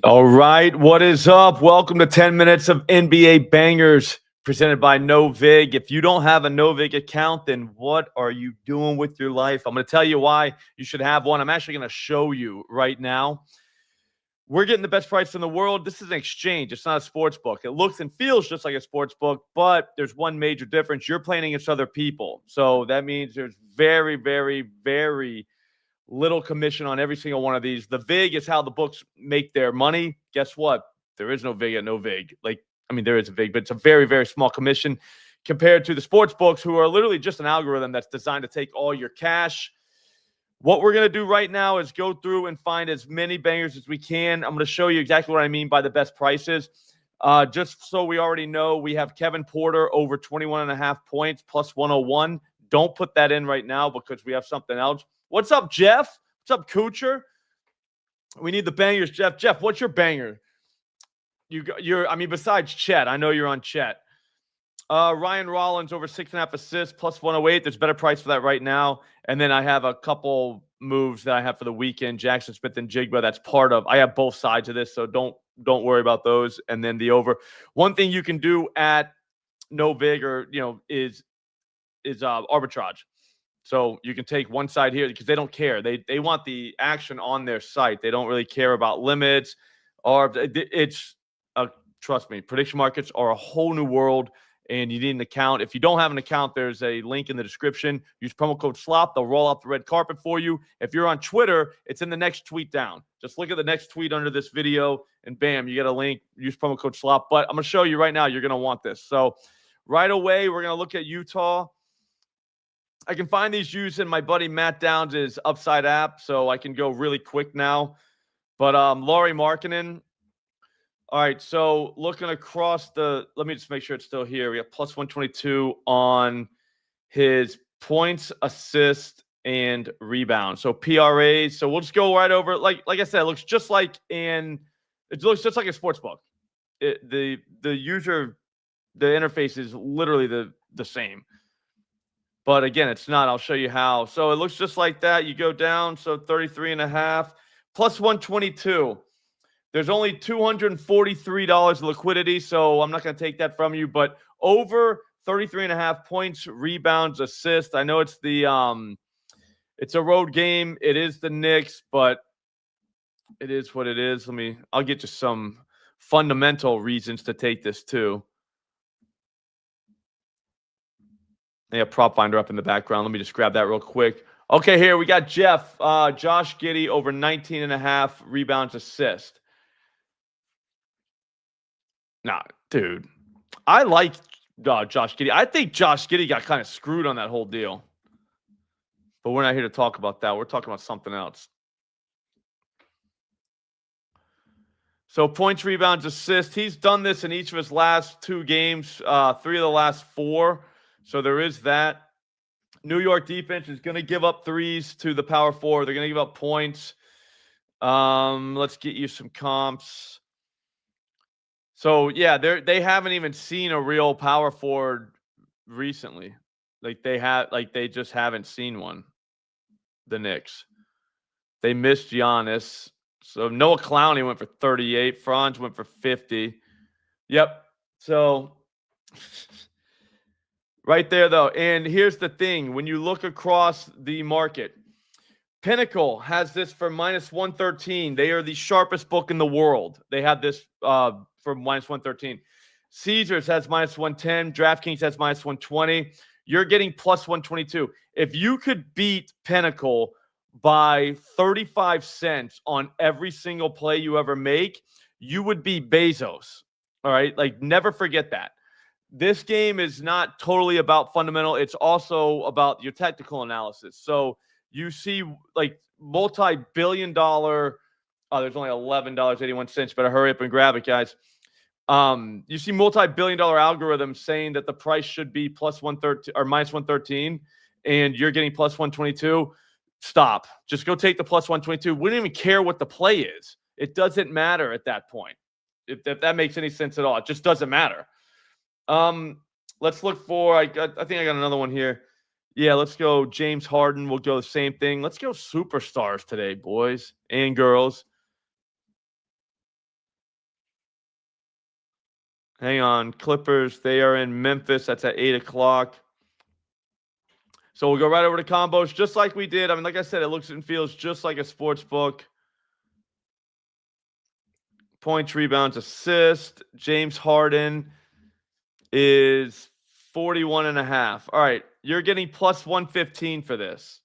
All right, what is up? Welcome to 10 minutes of NBA bangers presented by Novig. If you don't have a Novig account, then what are you doing with your life? I'm going to tell you why you should have one. I'm actually going to show you right now. We're getting the best price in the world. This is an exchange. It's not a sports book. It looks and feels just like a sports book, but there's one major difference. You're playing against other people. So that means there's very, very, very little commission on every single one of these. The VIG is how the books make their money. Guess what? There is no VIG at no VIG. There is a VIG, but it's a very, very small commission compared to the sports books, who are literally just an algorithm that's designed to take all your cash. What we're going to do right now is go through and find as many bangers as we can. I'm going to show you exactly what I mean by the best prices. Just so we already know, we have Kevin Porter over 21.5 points plus 101. Don't put that in right now because we have something else. What's up, Jeff? What's up, Kucher? We need the bangers, Jeff. Jeff, what's your banger? Besides Chet, I know you're on Chet. Ryan Rollins over 6.5 assists plus 108. There's a better price for that right now. And then I have a couple moves that I have for the weekend. Jackson Smith and Jigba. That's part of. I have both sides of this, so don't worry about those. And then the over. One thing you can do at Novig is arbitrage. So you can take one side here because they don't care. They want the action on their site. They don't really care about limits. Trust me, prediction markets are a whole new world, and you need an account. If you don't have an account, there's a link in the description. Use promo code SLOP. They'll roll out the red carpet for you. If you're on Twitter, it's in the next tweet down. Just look at the next tweet under this video, and bam, you get a link. Use promo code SLOP. But I'm going to show you right now, you're going to want this. So right away, we're going to look at Utah. I can find these using my buddy Matt Downs' Upside app, so I can go really quick now. But Lauri Markkanen. All right, so looking across let me just make sure it's still here. We have plus 122 on his points, assists, and rebounds. So PRAs. So we'll just go right over. Like I said, it looks just like a sports book. The interface is literally the same. But again, it's not. I'll show you how. So it looks just like that. You go down. So 33.5 plus 122. There's only $243 of liquidity. So I'm not going to take that from you. But over 33.5 points, rebounds, assists. I know it's it's a road game. It is the Knicks, but it is what it is. I'll get you some fundamental reasons to take this too. They have prop finder up in the background. Let me just grab that real quick. Okay, here we got Jeff. Josh Giddey over 19.5 rebounds, assist. Nah, dude. I like Josh Giddey. I think Josh Giddey got kind of screwed on that whole deal. But we're not here to talk about that. We're talking about something else. So points, rebounds, assists. He's done this in each of his last 2 games, 3 of the last 4. So there is that. New York defense is going to give up threes to the power forward. They're going to give up points. Let's get you some comps. So, yeah, they haven't even seen a real power forward recently. They just haven't seen one, the Knicks. They missed Giannis. So Noah Clowney went for 38. Franz went for 50. Yep. So right there, though. And here's the thing. When you look across the market, Pinnacle has this for minus 113. They are the sharpest book in the world. They have this for minus 113. Caesars has minus 110. DraftKings has minus 120. You're getting plus 122. If you could beat Pinnacle by 35 cents on every single play you ever make, you would be Bezos. All right? Never forget that. This game is not totally about fundamental. It's also about your technical analysis. So you see multi-billion dollar, there's only $11.81. Better hurry up and grab it, guys. You see multi-billion dollar algorithms saying that the price should be plus 113 or minus 113, and you're getting plus 122. Stop. Just go take the plus 122. We don't even care what the play is. It doesn't matter at that point. If that makes any sense at all, it just doesn't matter. Let's look for, I think I got another one here. Yeah, let's go James Harden. We'll go the same thing. Let's go superstars today, boys and girls. Hang on. Clippers, they are in Memphis. That's at 8 o'clock. So we'll go right over to combos just like we did. I mean, like I said, it looks and feels just like a sports book. Points, rebounds, assist. James Harden is 41.5. All right. You're getting plus 115 for this.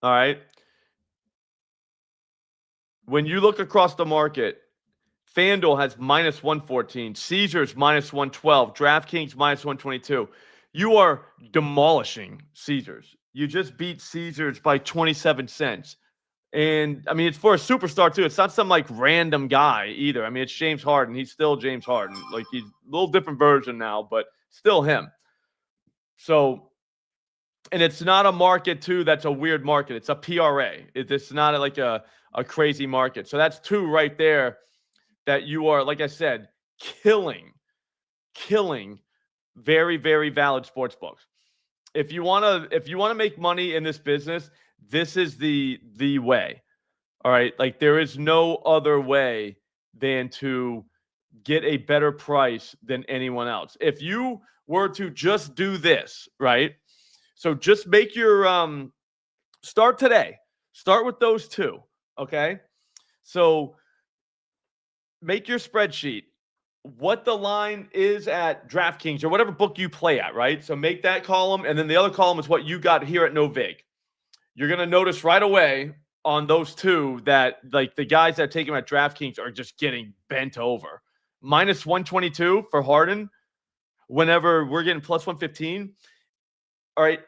All right. When you look across the market, FanDuel has minus 114, Caesars minus 112, DraftKings minus 122. You are demolishing Caesars. You just beat Caesars by 27 cents. And I mean, it's for a superstar too. It's not some like random guy either. I mean, it's James Harden. He's still James Harden. Like he's a little different version now, but still him. So, and it's not a market too that's a weird market. It's a PRA. It's not like a crazy market. So that's two right there that you are, like I said, killing very, very valid sports books. If you want to make money in this business, this is the way. All right. Like there is no other way than to get a better price than anyone else. If you were to just do this, right? So just make your start today. Start with those two. Okay. So make your spreadsheet. What the line is at DraftKings or whatever book you play at, right? So make that column. And then the other column is what you got here at Novig. You're going to notice right away on those two that like the guys that take him at DraftKings are just getting bent over. Minus 122 for Harden whenever we're getting plus 115. All right.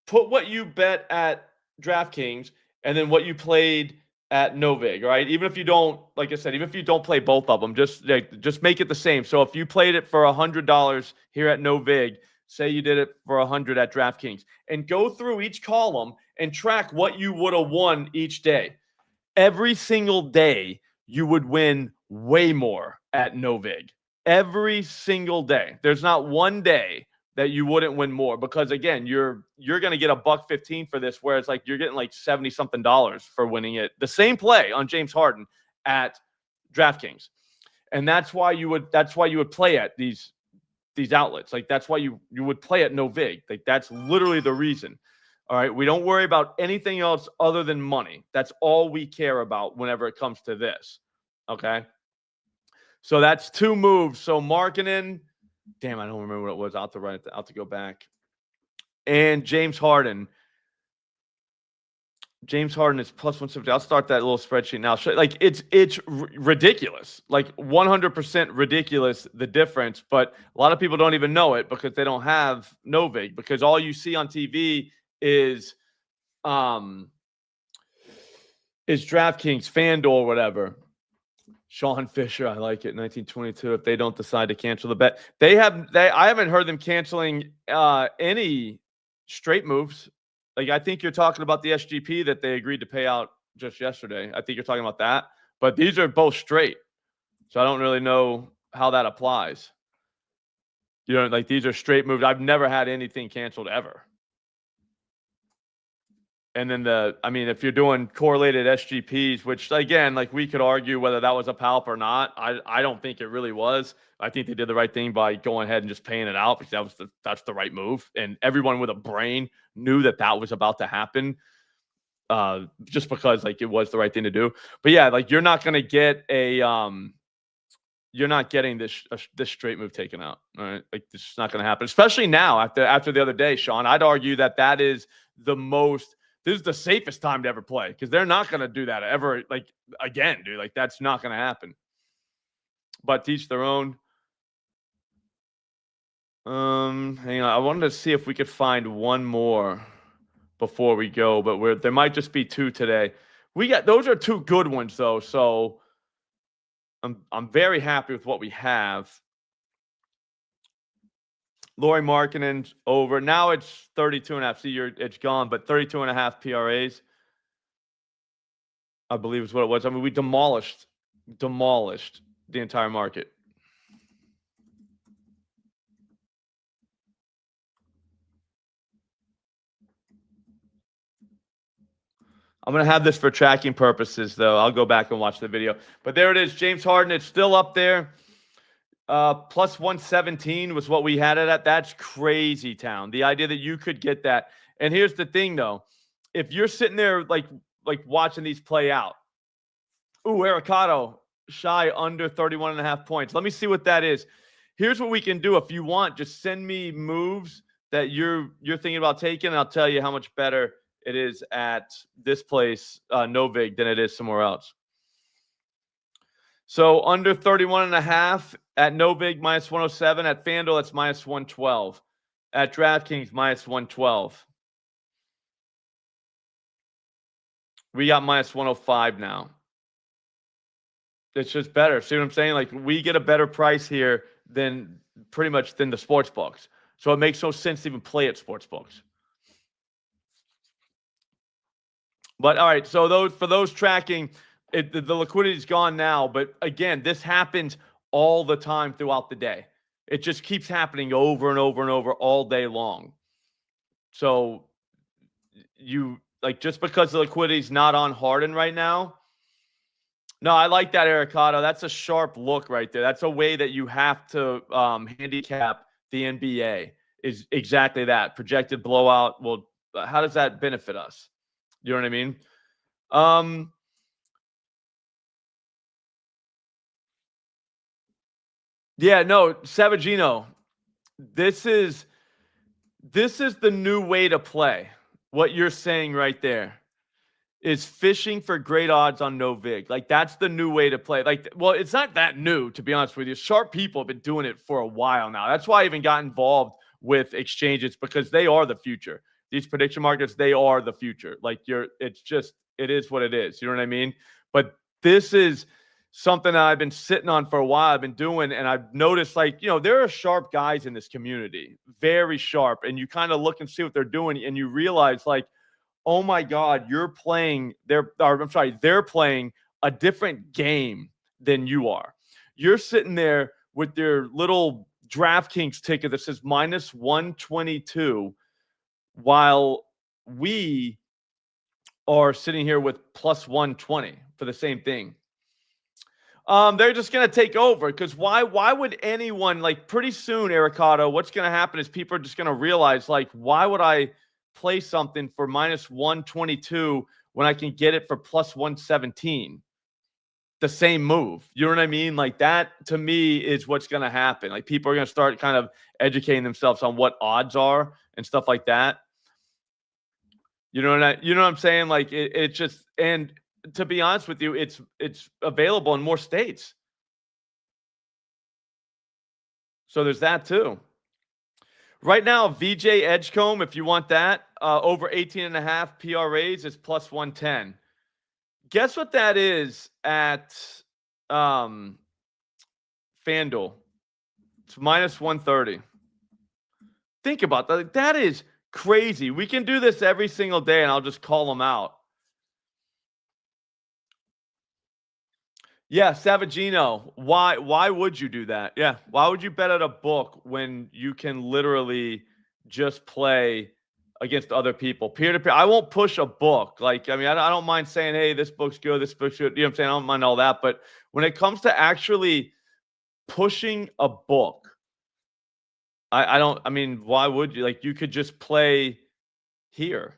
Put what you bet at DraftKings and then what you played at Novig, right? Even if you don't, like I said, even if you don't play both of them, just make it the same. So if you played it for $100 here at Novig, say you did it for 100 at DraftKings, and go through each column and track what you would have won each day. Every single day, you would win way more at Novig. Every single day. There's not one day that you wouldn't win more because again, you're going to get $1.15 for this, whereas like you're getting like $70 something for winning it. The same play on James Harden at DraftKings, and that's why you would play at these outlets. Like that's why you would play at Novig. Like that's literally the reason. All right, we don't worry about anything else other than money. That's all we care about whenever it comes to this. Okay, so that's two moves. So marketing. Damn, I don't remember what it was. I'll have to write it. I'll have to go back. And James Harden. James Harden is plus 170. I'll start that little spreadsheet now. Like it's ridiculous. Like 100% ridiculous the difference, but a lot of people don't even know it because they don't have Novig because all you see on TV is DraftKings, FanDuel, or whatever. Sean Fisher, I like it. 1922. If they don't decide to cancel the bet, I haven't heard them canceling any straight moves. Like I think you're talking about the SGP that they agreed to pay out just yesterday. I think you're talking about that. But these are both straight, so I don't really know how that applies. You know, like these are straight moves. I've never had anything canceled ever. And then if you're doing correlated SGPs, which again, like we could argue whether that was a palp or not. I don't think it really was. I think they did the right thing by going ahead and just paying it out because that's the right move. And everyone with a brain knew that was about to happen. Just because like it was the right thing to do. But yeah, like you're not gonna get you're not getting this straight move taken out. All right, like this is not gonna happen, especially now after the other day, Sean. I'd argue that is the most. This is the safest time to ever play because they're not going to do that ever like again, dude. Like that's not going to happen. But teach their own. Hang on. I wanted to see if we could find one more before we go, but there might just be two today. Those are two good ones though, so I'm very happy with what we have. Lori Markkinen's over. Now it's 32.5. See, it's gone, but 32.5 PRAs. I believe is what it was. I mean, we demolished the entire market. I'm going to have this for tracking purposes, though. I'll go back and watch the video. But there it is. James Harden, it's still up there. Plus 117 was what we had it at. That's crazy town. The idea that you could get that. And here's the thing, though. If you're sitting there like watching these play out. Ooh, Ericado, shy under 31.5 points. Let me see what that is. Here's what we can do. If you want, just send me moves that you're thinking about taking, and I'll tell you how much better it is at this place, Novig, than it is somewhere else. So under 31.5 at Novig, minus 107. At FanDuel, that's minus 112. At DraftKings, minus 112. We got minus 105 now. It's just better. See what I'm saying? Like, we get a better price here than pretty much than the sports books. So it makes no sense to even play at sports books. But all right, so for those tracking, the liquidity is gone now. But again, this happens all the time throughout the day. It just keeps happening over and over and over all day long. So just because the liquidity is not on Harden right now. No, I like that, Ericado. That's a sharp look right there. That's a way that you have to handicap the NBA, is exactly that. Projected blowout. Well, how does that benefit us? You know what I mean? Yeah, no, Savagino. This is the new way to play. What you're saying right there is fishing for great odds on Novig. Like, that's the new way to play. Like, well, it's not that new, to be honest with you. Sharp people have been doing it for a while now. That's why I even got involved with exchanges, because they are the future. These prediction markets, they are the future. Like, it is what it is. You know what I mean? But this is something that I've been sitting on for a while. I've been doing, and I've noticed, like, there are sharp guys in this community, very sharp. And you kind of look and see what they're doing, and you realize, like, oh my God, they're playing a different game than you are. You're sitting there with your little DraftKings ticket that says minus 122, while we are sitting here with plus 120 for the same thing. They're just going to take over, because why would anyone, like, pretty soon, Ericado, what's going to happen is people are just going to realize, like, why would I play something for minus 122 when I can get it for plus 117? The same move. You know what I mean? Like, that to me is what's going to happen. Like, people are going to start kind of educating themselves on what odds are and stuff like that. You know what I'm saying? Like, it just, and to be honest with you, it's available in more states. So there's that too. Right now, VJ Edgecombe, if you want that, over 18.5 PRAs is plus 110. Guess what that is at FanDuel? It's minus 130. Think about that. That is crazy. We can do this every single day, and I'll just call them out. Yeah, Savagino. Why would you do that? Yeah. Why would you bet at a book when you can literally just play against other people? Peer-to-peer. I won't push a book. Like, I mean, I don't mind saying, hey, this book's good, this book's good. You know what I'm saying? I don't mind all that. But when it comes to actually pushing a book, I mean, why would you? Like, you could just play here.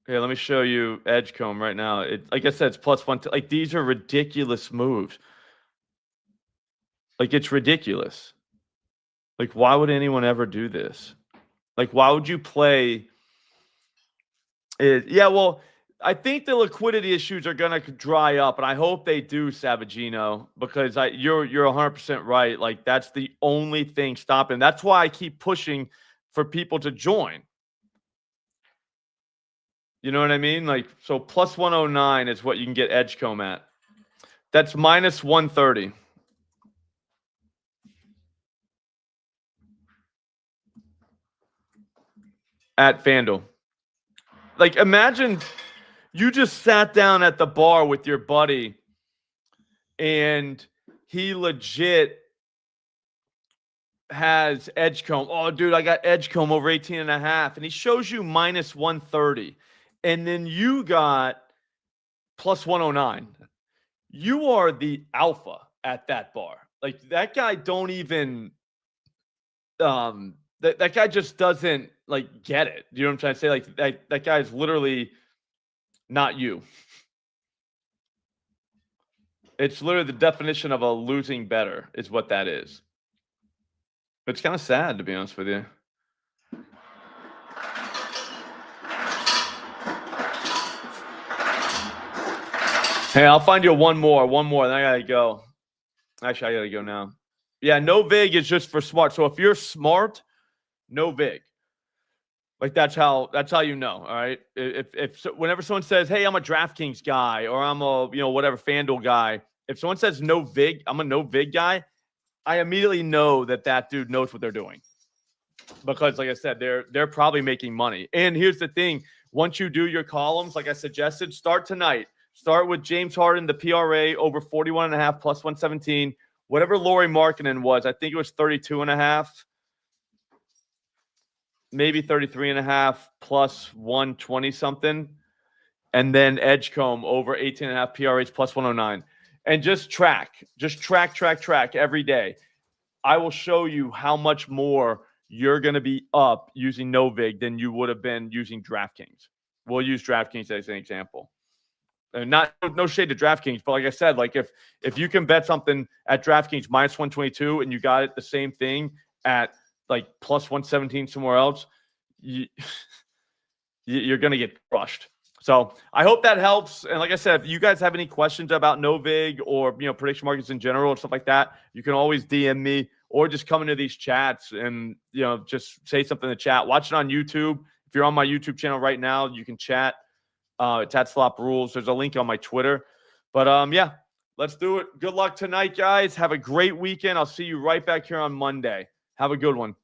Here, let me show you Edgecombe right now. Like I said, it's plus 1. Like, these are ridiculous moves. Like, it's ridiculous. Like, why would anyone ever do this? Like, why would you play it? Yeah, well, I think the liquidity issues are going to dry up, and I hope they do, Savagino, because you're 100% right. Like, that's the only thing stopping. That's why I keep pushing for people to join. You know what I mean? Like, so plus 109 is what you can get Edgecombe at. That's minus 130. At FanDuel. Like, imagine you just sat down at the bar with your buddy and he legit has Edgecombe. Oh, dude, I got Edgecombe over 18.5. And he shows you minus 130. And then you got plus 109. You are the alpha at that bar. Like that guy don't even that guy just doesn't like get it. You know what I'm trying to say? Like that guy is literally not you. It's literally the definition of a losing better is what that is. It's kind of sad, to be honest with you. Hey, I'll find you one more, then I gotta go. Actually, I gotta go now. Yeah, Novig is just for smart. So if you're smart, Novig. Like that's how you know. All right. Whenever someone says, "Hey, I'm a DraftKings guy," or "I'm a whatever FanDuel guy," if someone says Novig, I'm a Novig guy, I immediately know that dude knows what they're doing. Because, like I said, they're probably making money. And here's the thing: once you do your columns, like I suggested, start tonight. Start with James Harden, the PRA over 41.5 plus 117. Whatever Lauri Markkanen was, I think it was 32.5. Maybe 33.5 plus 120 something. And then Edgecombe over 18.5 PRAs plus 109. And just track every day. I will show you how much more you're going to be up using Novig than you would have been using DraftKings. We'll use DraftKings as an example. And no shade to DraftKings, but like I said, like if you can bet something at DraftKings minus 122 and you got it the same thing at like plus 117 somewhere else, you're going to get crushed. So I hope that helps. And like I said, if you guys have any questions about Novig or prediction markets in general and stuff like that, you can always DM me or just come into these chats and just say something in the chat. Watch it on YouTube. If you're on my YouTube channel right now, you can chat. It's at Slop Rules. There's a link on my Twitter. But yeah, let's do it. Good luck tonight, guys. Have a great weekend. I'll see you right back here on Monday. Have a good one.